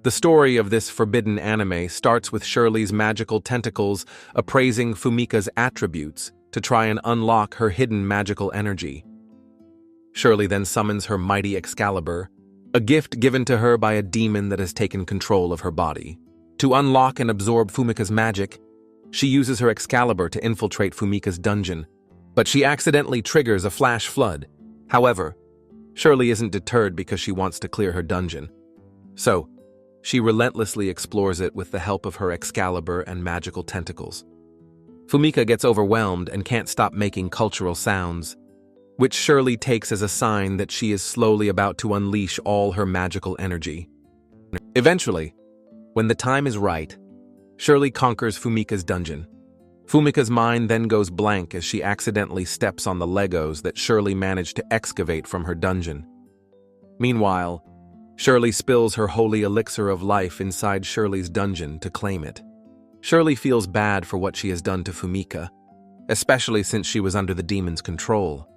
The story of this forbidden anime starts with Shirley's magical tentacles appraising Fumika's attributes to try and unlock her hidden magical energy. Shirley then summons her mighty Excalibur, a gift given to her by a demon that has taken control of her body. To unlock and absorb Fumika's magic, she uses her Excalibur to infiltrate Fumika's dungeon, but she accidentally triggers a flash flood. However, Shirley isn't deterred because she wants to clear her dungeon. So, she relentlessly explores it with the help of her Excalibur and magical tentacles. Fumika gets overwhelmed and can't stop making cultural sounds, which Shirley takes as a sign that she is slowly about to unleash all her magical energy. Eventually, when the time is right, Shirley conquers Fumika's dungeon. Fumika's mind then goes blank as she accidentally steps on the Legos that Shirley managed to excavate from her dungeon. Meanwhile, Shirley spills her holy elixir of life inside Shirley's dungeon to claim it. Shirley feels bad for what she has done to Fumika, especially since she was under the demon's control.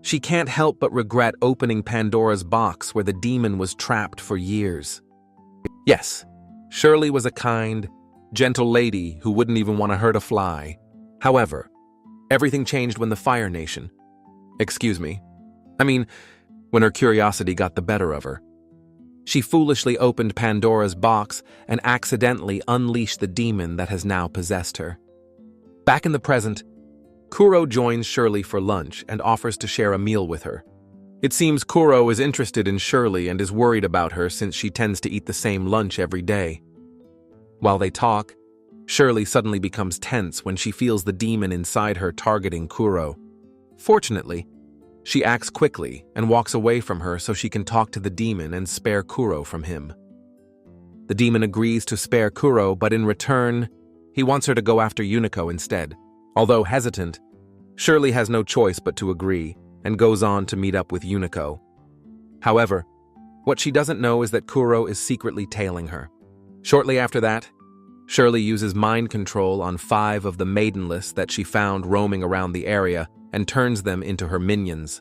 She can't help but regret opening Pandora's box where the demon was trapped for years. Yes, Shirley was a kind, gentle lady who wouldn't even want to hurt a fly. However, everything changed when the Fire Nation— when her curiosity got the better of her. She foolishly opened Pandora's box and accidentally unleashed the demon that has now possessed her. Back in the present, Kuro joins Shirley for lunch and offers to share a meal with her. It seems Kuro is interested in Shirley and is worried about her since she tends to eat the same lunch every day. While they talk, Shirley suddenly becomes tense when she feels the demon inside her targeting Kuro. Fortunately, she acts quickly and walks away from her so she can talk to the demon and spare Kuro from him. The demon agrees to spare Kuro, but in return, he wants her to go after Unico instead. Although hesitant, Shirley has no choice but to agree and goes on to meet up with Unico. However, what she doesn't know is that Kuro is secretly tailing her. Shortly after that, Shirley uses mind control on 5 of the maidenless that she found roaming around the area and turns them into her minions.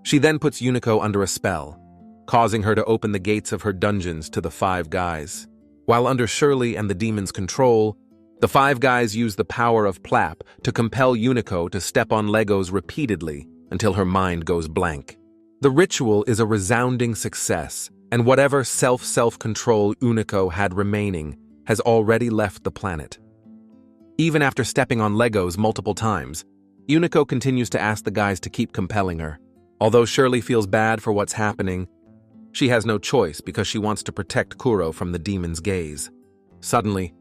She then puts Unico under a spell, causing her to open the gates of her dungeons to the 5 guys. While under Shirley and the demon's control, the 5 guys use the power of Plap to compel Unico to step on Legos repeatedly until her mind goes blank. The ritual is a resounding success, and whatever self-control Unico had remaining has already left the planet. Even after stepping on Legos multiple times, Unico continues to ask the guys to keep compelling her. Although Shirley feels bad for what's happening, she has no choice because she wants to protect Kuro from the demon's gaze. Suddenly,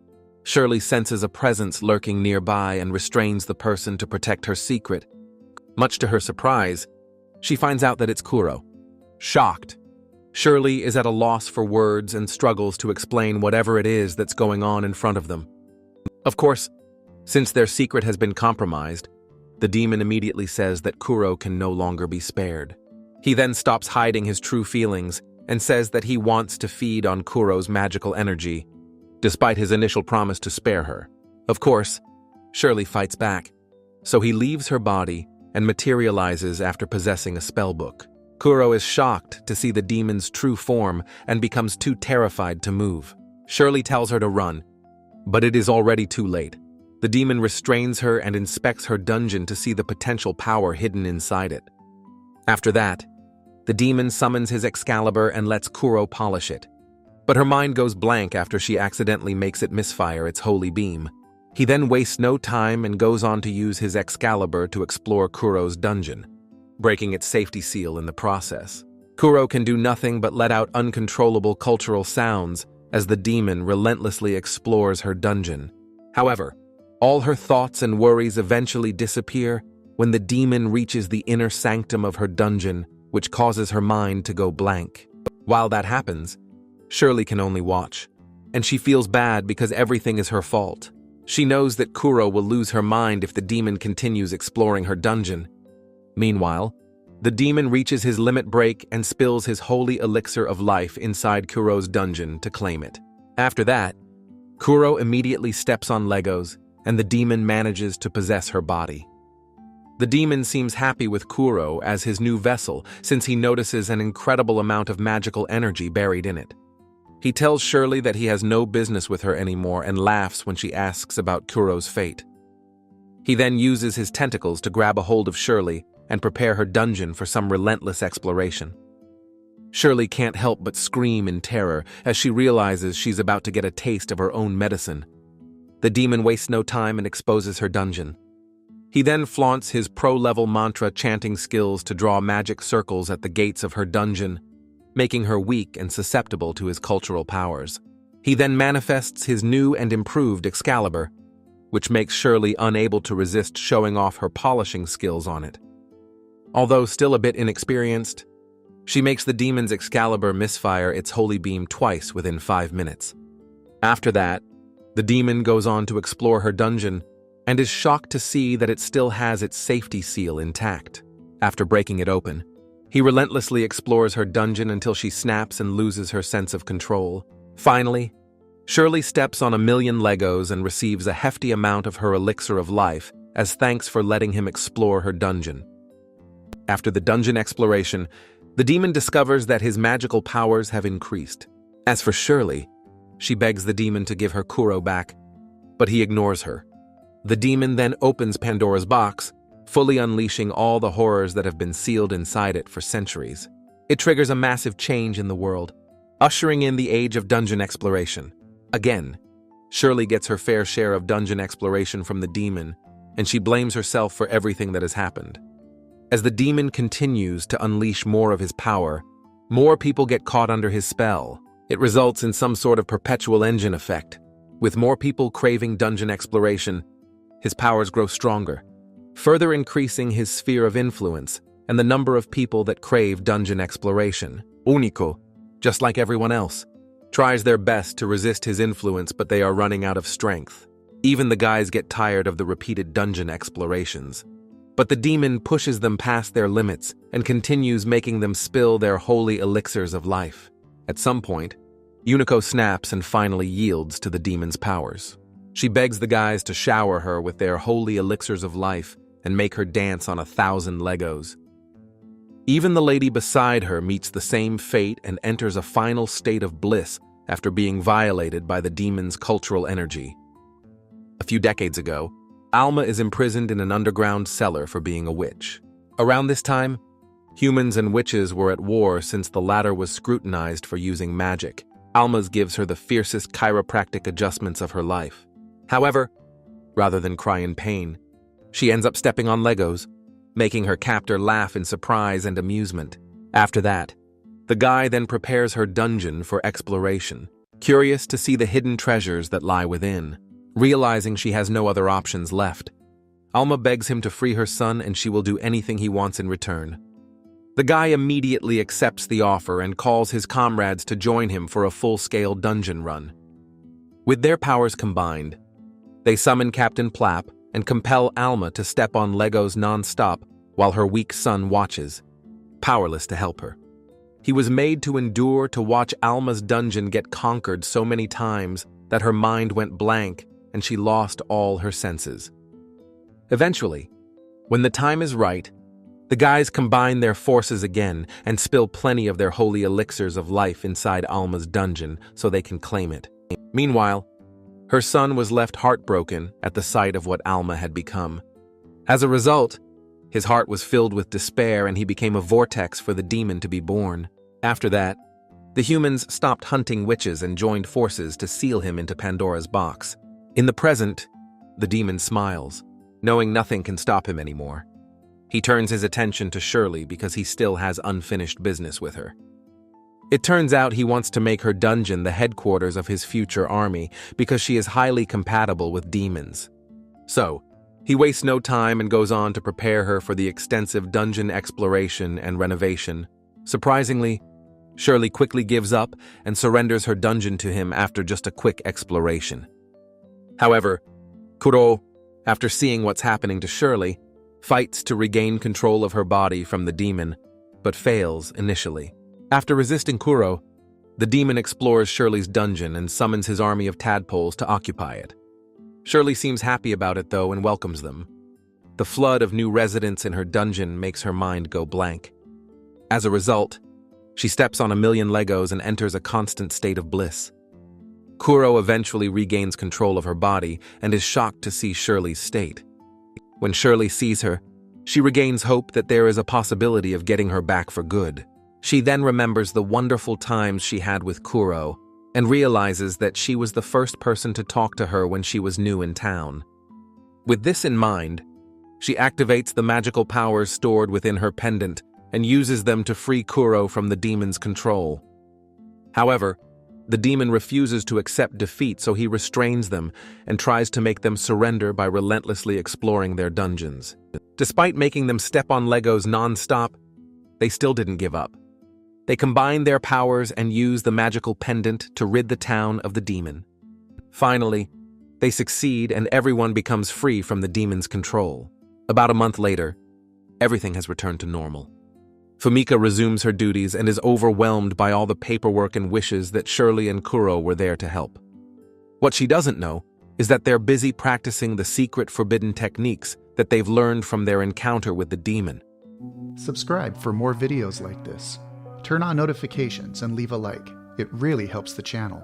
Shirley senses a presence lurking nearby and restrains the person to protect her secret. Much to her surprise, she finds out that it's Kuro. Shocked, Shirley is at a loss for words and struggles to explain whatever it is that's going on in front of them. Of course, since their secret has been compromised, the demon immediately says that Kuro can no longer be spared. He then stops hiding his true feelings and says that he wants to feed on Kuro's magical energy, despite his initial promise to spare her. Of course, Shirley fights back, so he leaves her body and materializes after possessing a spellbook. Kuro is shocked to see the demon's true form and becomes too terrified to move. Shirley tells her to run, but it is already too late. The demon restrains her and inspects her dungeon to see the potential power hidden inside it. After that, the demon summons his Excalibur and lets Kuro polish it. But her mind goes blank after she accidentally makes it misfire its holy beam. He then wastes no time and goes on to use his Excalibur to explore Kuro's dungeon, breaking its safety seal in the process. Kuro can do nothing but let out uncontrollable cultural sounds as the demon relentlessly explores her dungeon. However, all her thoughts and worries eventually disappear when the demon reaches the inner sanctum of her dungeon, which causes her mind to go blank. While that happens, Shirley can only watch, and she feels bad because everything is her fault. She knows that Kuro will lose her mind if the demon continues exploring her dungeon. Meanwhile, the demon reaches his limit break and spills his holy elixir of life inside Kuro's dungeon to claim it. After that, Kuro immediately steps on Legos, and the demon manages to possess her body. The demon seems happy with Kuro as his new vessel since he notices an incredible amount of magical energy buried in it. He tells Shirley that he has no business with her anymore and laughs when she asks about Kuro's fate. He then uses his tentacles to grab a hold of Shirley and prepare her dungeon for some relentless exploration. Shirley can't help but scream in terror as she realizes she's about to get a taste of her own medicine. The demon wastes no time and exposes her dungeon. He then flaunts his pro-level mantra chanting skills to draw magic circles at the gates of her dungeon, making her weak and susceptible to his cultural powers. He then manifests his new and improved Excalibur, which makes Shirley unable to resist showing off her polishing skills on it. Although still a bit inexperienced, she makes the demon's Excalibur misfire its holy beam twice within 5 minutes. After that, the demon goes on to explore her dungeon and is shocked to see that it still has its safety seal intact. After breaking it open, he relentlessly explores her dungeon until she snaps and loses her sense of control. Finally, Shirley steps on 1,000,000 Legos and receives a hefty amount of her elixir of life as thanks for letting him explore her dungeon. After the dungeon exploration, the demon discovers that his magical powers have increased. As for Shirley, she begs the demon to give her Kuro back, but he ignores her. The demon then opens Pandora's box, fully unleashing all the horrors that have been sealed inside it for centuries. It triggers a massive change in the world, ushering in the age of dungeon exploration. Again, Shirley gets her fair share of dungeon exploration from the demon, and she blames herself for everything that has happened. As the demon continues to unleash more of his power, more people get caught under his spell. It results in some sort of perpetual engine effect. With more people craving dungeon exploration, his powers grow stronger, further increasing his sphere of influence and the number of people that crave dungeon exploration. Unico, just like everyone else, tries their best to resist his influence, but they are running out of strength. Even the guys get tired of the repeated dungeon explorations. But the demon pushes them past their limits and continues making them spill their holy elixirs of life. At some point, Unico snaps and finally yields to the demon's powers. She begs the guys to shower her with their holy elixirs of life and make her dance on 1,000 Legos. Even the lady beside her meets the same fate and enters a final state of bliss after being violated by the demon's cultural energy. A few decades ago, Alma is imprisoned in an underground cellar for being a witch. Around this time, humans and witches were at war since the latter was scrutinized for using magic. Alma's gives her the fiercest chiropractic adjustments of her life. However, rather than cry in pain, she ends up stepping on Legos, making her captor laugh in surprise and amusement. After that, the guy then prepares her dungeon for exploration, curious to see the hidden treasures that lie within. Realizing she has no other options left, Alma begs him to free her son and she will do anything he wants in return. The guy immediately accepts the offer and calls his comrades to join him for a full-scale dungeon run. With their powers combined, they summon Captain Plapp and compel Alma to step on Legos non-stop while her weak son watches, powerless to help her. He was made to endure to watch Alma's dungeon get conquered so many times that her mind went blank and she lost all her senses. Eventually, when the time is right, the guys combine their forces again and spill plenty of their holy elixirs of life inside Alma's dungeon so they can claim it. Meanwhile, her son was left heartbroken at the sight of what Alma had become. As a result, his heart was filled with despair and he became a vortex for the demon to be born. After that, the humans stopped hunting witches and joined forces to seal him into Pandora's box. In the present, the demon smiles, knowing nothing can stop him anymore. He turns his attention to Shirley because he still has unfinished business with her. It turns out he wants to make her dungeon the headquarters of his future army because she is highly compatible with demons. So, he wastes no time and goes on to prepare her for the extensive dungeon exploration and renovation. Surprisingly, Shirley quickly gives up and surrenders her dungeon to him after just a quick exploration. However, Kuro, after seeing what's happening to Shirley, fights to regain control of her body from the demon, but fails initially. After resisting Kuro, the demon explores Shirley's dungeon and summons his army of tadpoles to occupy it. Shirley seems happy about it though and welcomes them. The flood of new residents in her dungeon makes her mind go blank. As a result, She steps on a million Legos and enters a constant state of bliss. Kuro eventually regains control of her body and is shocked to see Shirley's state. When Shirley sees her, she regains hope that there is a possibility of getting her back for good. She then remembers the wonderful times she had with Kuro and realizes that she was the first person to talk to her when she was new in town. With this in mind, she activates the magical powers stored within her pendant and uses them to free Kuro from the demon's control. However, the demon refuses to accept defeat, so he restrains them and tries to make them surrender by relentlessly exploring their dungeons. Despite making them step on Legos non-stop, they still didn't give up. They combine their powers and use the magical pendant to rid the town of the demon. Finally, they succeed and everyone becomes free from the demon's control. About a month later, everything has returned to normal. Fumika resumes her duties and is overwhelmed by all the paperwork and wishes that Shirley and Kuro were there to help. What she doesn't know is that they're busy practicing the secret forbidden techniques that they've learned from their encounter with the demon. Subscribe for more videos like this. Turn on notifications and leave a like. It really helps the channel.